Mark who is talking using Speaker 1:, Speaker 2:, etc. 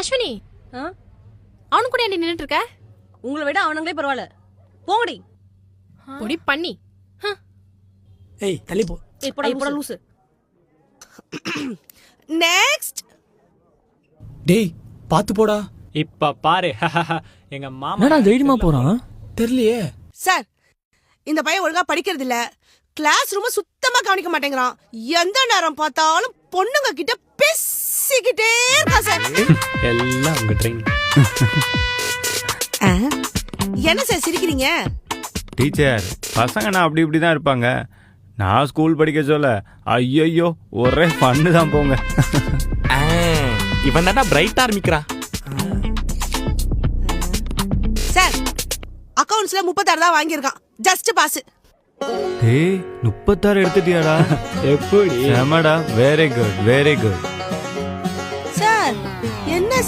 Speaker 1: அஸ்வினி, அவனு கூட ஏன்டி நின்னுட்டு இருக்க?
Speaker 2: உங்களை விட அவனுங்களே பரவாயில்ல. போங்கடி.
Speaker 1: பொடி பண்ணி.
Speaker 3: ஏய் தள்ளி போ.
Speaker 2: ஏய் போடா லூசு.
Speaker 4: நெக்ஸ்ட்.
Speaker 3: டேய் பாத்து போடா.
Speaker 5: இப்ப பாரு எங்க மாமா
Speaker 6: என்னடா தைரியமா போறான்?
Speaker 3: தெரியலையே.
Speaker 4: சார், இந்த பையன் ஒழுங்கா படிக்கிறது இல்ல, கிளாஸ் ரூம் சுத்தமா கவனிக்க மாட்டேங்கிறான். எந்த நேரம் பார்த்தாலும் பொண்ணுங்க கிட்ட பேசிக்கிட்டே இருக்கா சார்.
Speaker 5: எல்லாம் உங்க ட்ரெயின்.
Speaker 4: என்ன சார் சிரிக்கிறீங்க?
Speaker 7: டீச்சர், பசங்கன்னா அப்படி இப்படி தான் இருப்பாங்க. நான் ஸ்கூல் படிக்க சொல்ல ஐயோ ஒரே ஃபன்னு தான் போங்க.
Speaker 6: இவன் தான்டா பிரைட்டா ஆரம்பிக்கிறான்.
Speaker 4: சார், அக்கவுண்ட்ஸ்ல 36 தான் வாங்கியிருக்கான். Just pass.
Speaker 7: டேய் 36 எடுத்துட்டியாடா?
Speaker 5: எப்படி?
Speaker 7: செமடா, very good very good.
Speaker 4: Sir, என்ன